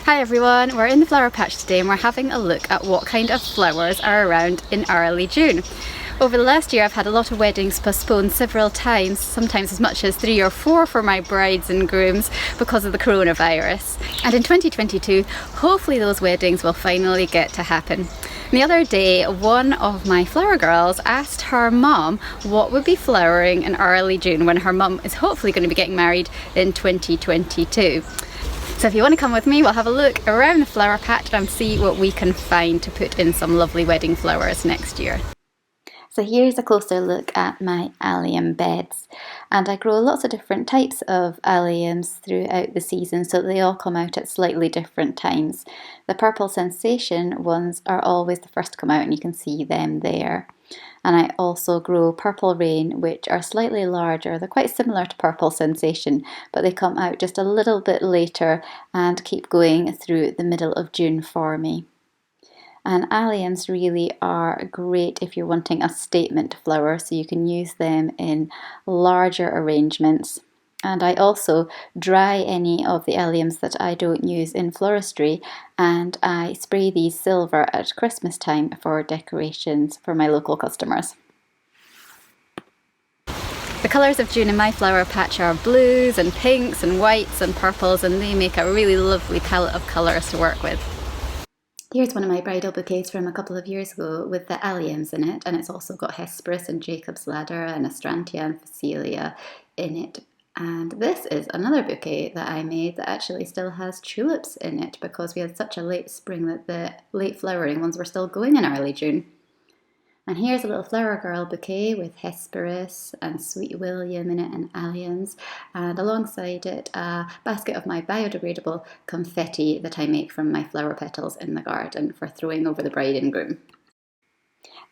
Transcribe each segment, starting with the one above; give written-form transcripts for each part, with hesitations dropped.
Hi everyone, we're in the flower patch today and we're having a look at what kind of flowers are around in early June. Over the last year I've had a lot of weddings postponed several times, sometimes as much as 3 or 4 for my brides and grooms because of the coronavirus. And in 2022, hopefully those weddings will finally get to happen. The other day, one of my flower girls asked her mum what would be flowering in early June when her mum is hopefully going to be getting married in 2022. So if you want to come with me, we'll have a look around the flower patch and see what we can find to put in some lovely wedding flowers next year. So here's a closer look at my allium beds, and I grow lots of different types of alliums throughout the season so they all come out at slightly different times. The purple sensation ones are always the first to come out and you can see them there. And I also grow purple rain, which are slightly larger. They're quite similar to purple sensation, but they come out just a little bit later and keep going through the middle of June for me. And alliums really are great if you're wanting a statement flower, so you can use them in larger arrangements. And I also dry any of the alliums that I don't use in floristry, and I spray these silver at Christmas time for decorations for my local customers. The colours of June in my flower patch are blues and pinks and whites and purples, and they make a really lovely palette of colours to work with. Here's one of my bridal bouquets from a couple of years ago with the alliums in it, and it's also got Hesperus and Jacob's Ladder and Astrantia and Phacelia in it. And this is another bouquet that I made that actually still has tulips in it because we had such a late spring that the late flowering ones were still going in early June. And here's a little flower girl bouquet with Hesperus and Sweet William in it and alliums, and alongside it a basket of my biodegradable confetti that I make from my flower petals in the garden for throwing over the bride and groom.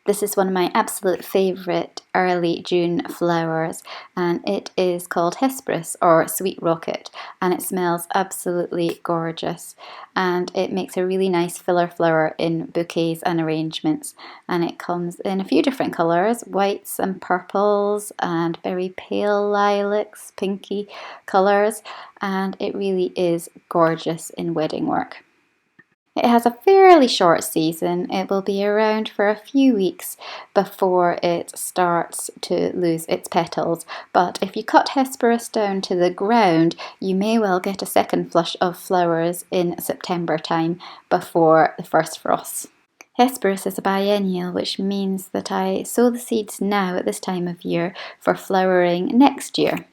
This is one of my absolute favourite early June flowers, and it is called Hesperus or Sweet Rocket, and it smells absolutely gorgeous, and it makes a really nice filler flower in bouquets and arrangements, and it comes in a few different colours, whites and purples and very pale lilacs, pinky colours, and it really is gorgeous in wedding work. It has a fairly short season. It will be around for a few weeks before it starts to lose its petals, but if you cut Hesperus down to the ground, you may well get a second flush of flowers in September time before the first frosts. Hesperus is a biennial, which means that I sow the seeds now at this time of year for flowering next year.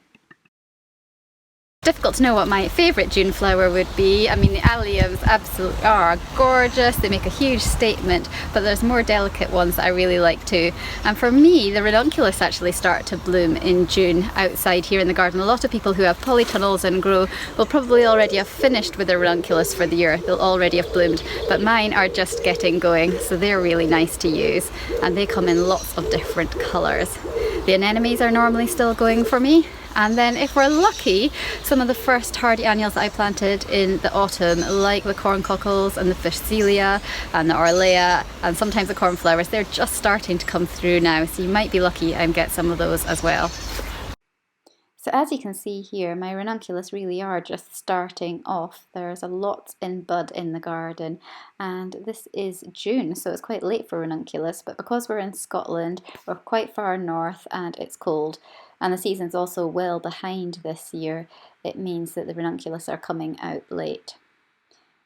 Difficult to know what my favourite June flower would be. I mean, the alliums absolutely are gorgeous, they make a huge statement, but there's more delicate ones that I really like too. And for me, the Ranunculus actually start to bloom in June outside here in the garden. A lot of people who have polytunnels and grow will probably already have finished with their Ranunculus for the year. They'll already have bloomed, but mine are just getting going, so they're really nice to use, and they come in lots of different colours. The anemones are normally still going for me. And then if we're lucky, some of the first hardy annuals that I planted in the autumn, like the corncockles and the Phacelia and the Orlea and sometimes the cornflowers, they're just starting to come through now, so you might be lucky and get some of those as well. So as you can see here, my Ranunculus really are just starting off. There's a lot in bud in the garden, and this is June, so it's quite late for Ranunculus, but because we're in Scotland, we're quite far north and it's cold, and the season's also well behind this year, it means that the Ranunculus are coming out late.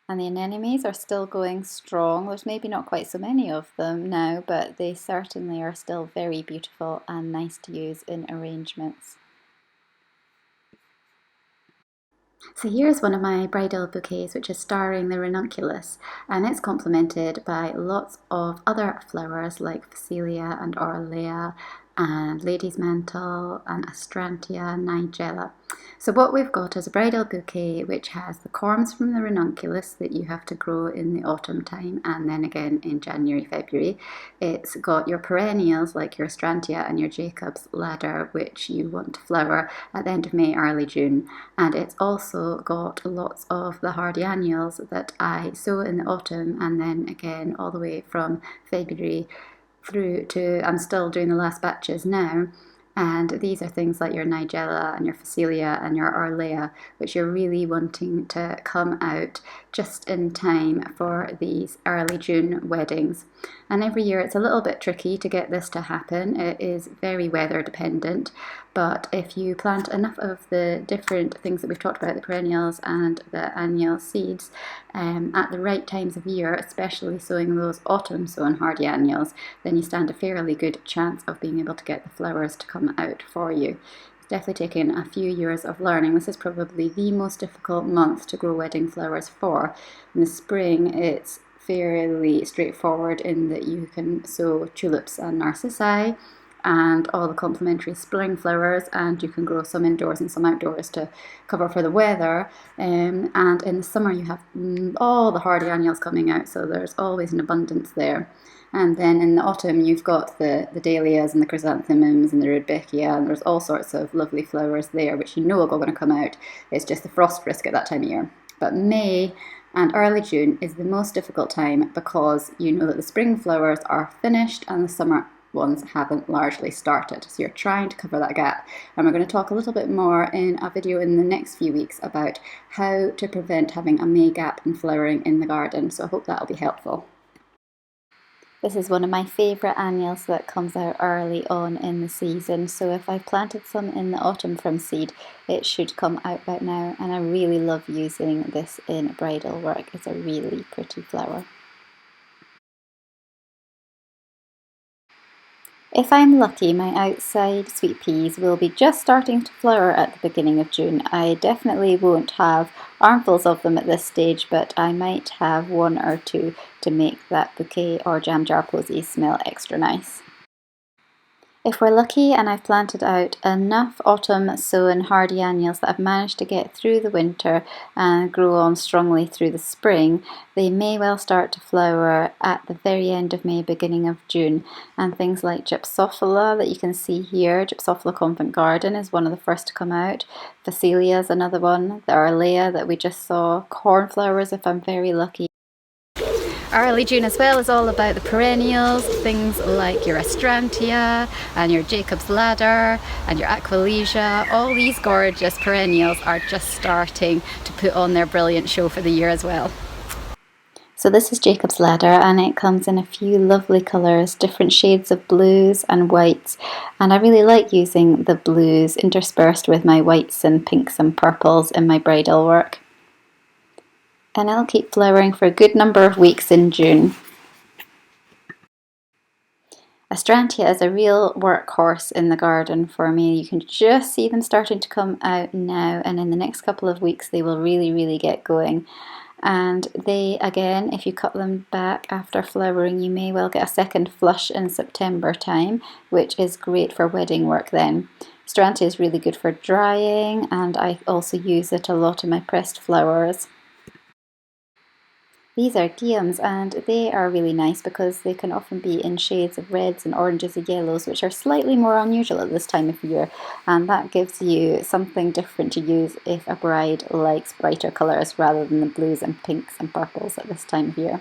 And the anemones are still going strong. There's maybe not quite so many of them now, but they certainly are still very beautiful and nice to use in arrangements. So here's one of my bridal bouquets, which is starring the Ranunculus, and it's complemented by lots of other flowers like Phacelia and Orlea and Lady's Mantle and Astrantia and Nigella. So what we've got is a bridal bouquet which has the corms from the Ranunculus that you have to grow in the autumn time and then again in January, February. It's got your perennials like your Astrantia and your Jacob's Ladder, which you want to flower at the end of May, early June. And it's also got lots of the hardy annuals that I sow in the autumn and then again all the way from February through to, I'm still doing the last batches now, And these are things like your Nigella and your Phacelia and your Arlea, which you're really wanting to come out just in time for these early June weddings. And every year it's a little bit tricky to get this to happen. It is very weather dependent, but if you plant enough of the different things that we've talked about, the perennials and the annual seeds, at the right times of year, especially sowing those autumn sown hardy annuals, then you stand a fairly good chance of being able to get the flowers to come out for you. It's definitely taken a few years of learning. This is probably the most difficult month to grow wedding flowers for. In the spring, it's fairly straightforward in that you can sow tulips and narcissi and all the complementary spring flowers, and you can grow some indoors and some outdoors to cover for the weather. And in the summer you have all the hardy annuals coming out, so there's always an abundance there. And then in the autumn you've got the dahlias and the chrysanthemums and the rudbeckia, and there's all sorts of lovely flowers there which you know are going to come out. It's just the frost risk at that time of year. But May and early June is the most difficult time because you know that the spring flowers are finished and the summer ones haven't largely started. So you're trying to cover that gap. And we're going to talk a little bit more in a video in the next few weeks about how to prevent having a May gap in flowering in the garden. So I hope that'll be helpful. This is one of my favourite annuals that comes out early on in the season, so if I planted some in the autumn from seed, it should come out about now, and I really love using this in bridal work. It's a really pretty flower. If I'm lucky, my outside sweet peas will be just starting to flower at the beginning of June. I definitely won't have armfuls of them at this stage, but I might have one or two to make that bouquet or jam jar posy smell extra nice. If we're lucky and I've planted out enough autumn sown hardy annuals that I've managed to get through the winter and grow on strongly through the spring, they may well start to flower at the very end of May, beginning of June. And things like Gypsophila that you can see here, Gypsophila Convent Garden is one of the first to come out. Phacelia is another one, the Arlea that we just saw, cornflowers if I'm very lucky. Early June as well is all about the perennials, things like your Astrantia and your Jacob's Ladder and your Aquilegia. All these gorgeous perennials are just starting to put on their brilliant show for the year as well. So this is Jacob's Ladder, and it comes in a few lovely colours, different shades of blues and whites, and I really like using the blues interspersed with my whites and pinks and purples in my bridal work. And it'll keep flowering for a good number of weeks in June. Astrantia is a real workhorse in the garden for me. You can just see them starting to come out now, and in the next couple of weeks they will really get going. And they, again, if you cut them back after flowering, you may well get a second flush in September time, which is great for wedding work then. Astrantia is really good for drying, and I also use it a lot in my pressed flowers. These are guillaumes, and they are really nice because they can often be in shades of reds and oranges and yellows, which are slightly more unusual at this time of year, and that gives you something different to use if a bride likes brighter colours rather than the blues and pinks and purples at this time of year.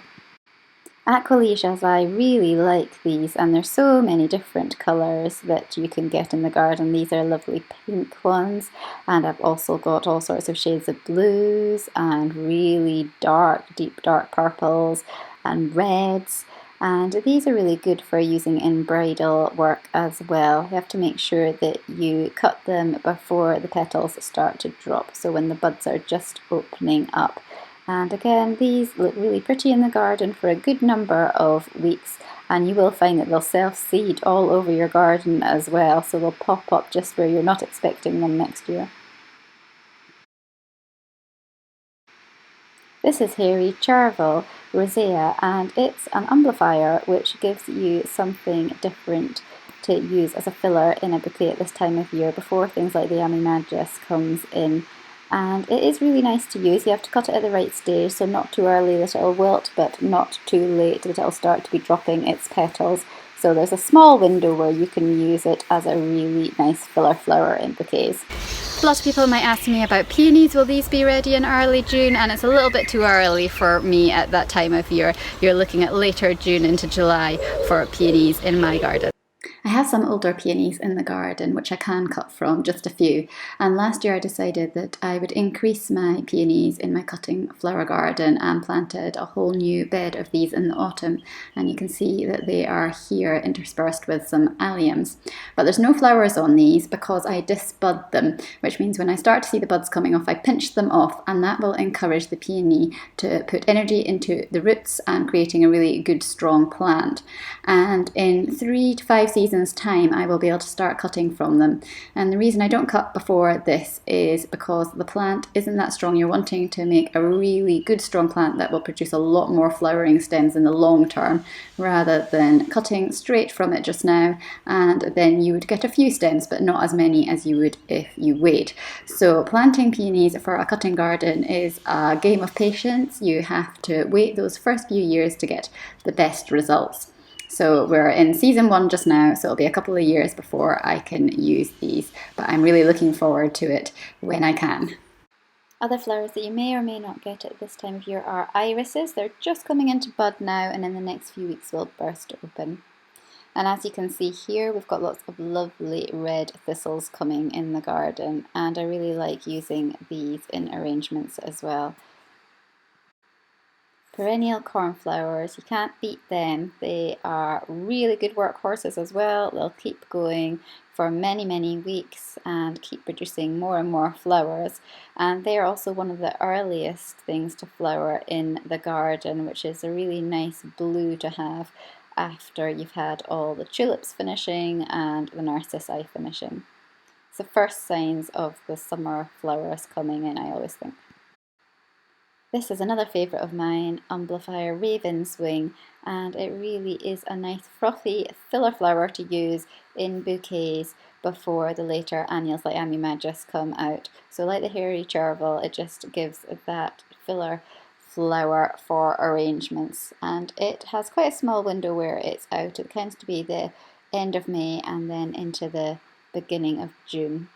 Aquilesias, I really like these, and there's so many different colours that you can get in the garden. These are lovely pink ones, and I've also got all sorts of shades of blues and really dark, deep dark purples and reds, and these are really good for using in bridal work as well. You have to make sure that you cut them before the petals start to drop, so when the buds are just opening up. And again, these look really pretty in the garden for a good number of weeks, and you will find that they'll self-seed all over your garden as well, so they'll pop up just where you're not expecting them next year. This is Hairy Charvel Rosea, and it's an umblifier which gives you something different to use as a filler in a bouquet at this time of year before things like the Amimagus comes in. And it is really nice to use. You have to cut it at the right stage, so not too early that it'll wilt, but not too late that it'll start to be dropping its petals. So there's a small window where you can use it as a really nice filler flower in bouquets. A lot of people might ask me about peonies. Will these be ready in early June? And it's a little bit too early for me at that time of year. You're looking at later June into July for peonies in my garden. I I have some older peonies in the garden which I can cut from, just a few, and last year I decided that I would increase my peonies in my cutting flower garden and planted a whole new bed of these in the autumn, and you can see that they are here interspersed with some alliums. But there's no flowers on these because I disbud them, which means when I start to see the buds coming off I pinch them off, and that will encourage the peony to put energy into the roots and creating a really good strong plant. And in 3 to 5 seasons time I will be able to start cutting from them. And the reason I don't cut before this is because the plant isn't that strong. You're wanting to make a really good strong plant that will produce a lot more flowering stems in the long term, rather than cutting straight from it just now, and then you would get a few stems but not as many as you would if you wait. So planting peonies for a cutting garden is a game of patience. You have to wait those first few years to get the best results. So we're in season 1 just now, so it'll be a couple of years before I can use these, but I'm really looking forward to it when I can. Other flowers that you may or may not get at this time of year are irises. They're just coming into bud now, and in the next few weeks will burst open. And as you can see here, we've got lots of lovely red thistles coming in the garden, and I really like using these in arrangements as well. Perennial cornflowers, you can't beat them. They are really good workhorses as well. They'll keep going for many, many weeks and keep producing more and more flowers. And they are also one of the earliest things to flower in the garden, which is a really nice blue to have after you've had all the tulips finishing and the narcissi finishing. It's the first signs of the summer flowers coming in, I always think. This is another favourite of mine, Umblifier Raven's Wing, and it really is a nice frothy filler flower to use in bouquets before the later annuals like Amimagis come out. So like the hairy chervil, it just gives that filler flower for arrangements, and it has quite a small window where it's out. It tends to be the end of May and then into the beginning of June.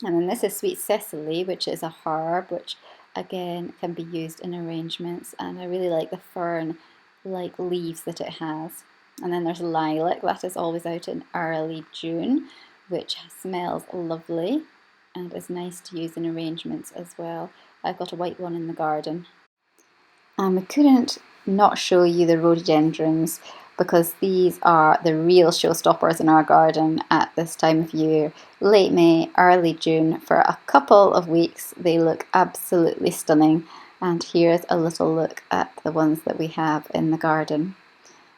And then this is Sweet Cecily, which is a herb, which again can be used in arrangements, and I really like the fern-like leaves that it has. And then there's Lilac, that is always out in early June, which smells lovely and is nice to use in arrangements as well. I've got a white one in the garden. And we couldn't not show you the rhododendrons, because these are the real showstoppers in our garden at this time of year. Late May, early June, for a couple of weeks they look absolutely stunning, and here's a little look at the ones that we have in the garden.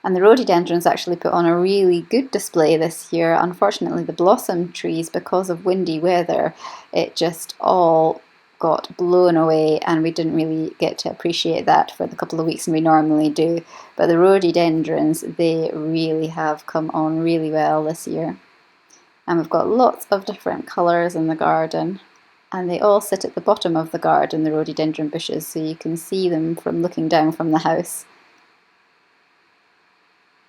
And the rhododendrons actually put on a really good display this year. Unfortunately the blossom trees, because of windy weather, it just all got blown away and we didn't really get to appreciate that for the couple of weeks we normally do. But the rhododendrons, they really have come on really well this year. And we've got lots of different colours in the garden, and they all sit at the bottom of the garden, the rhododendron bushes, so you can see them from looking down from the house.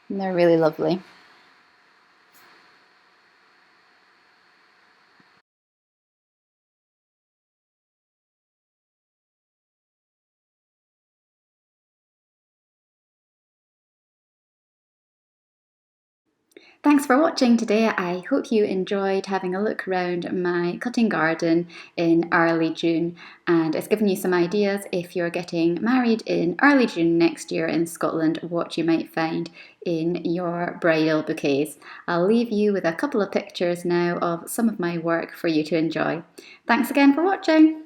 And they're really lovely. Thanks for watching today. I hope you enjoyed having a look around my cutting garden in early June, and it's given you some ideas if you're getting married in early June next year in Scotland, what you might find in your bridal bouquets. I'll leave you with a couple of pictures now of some of my work for you to enjoy. Thanks again for watching.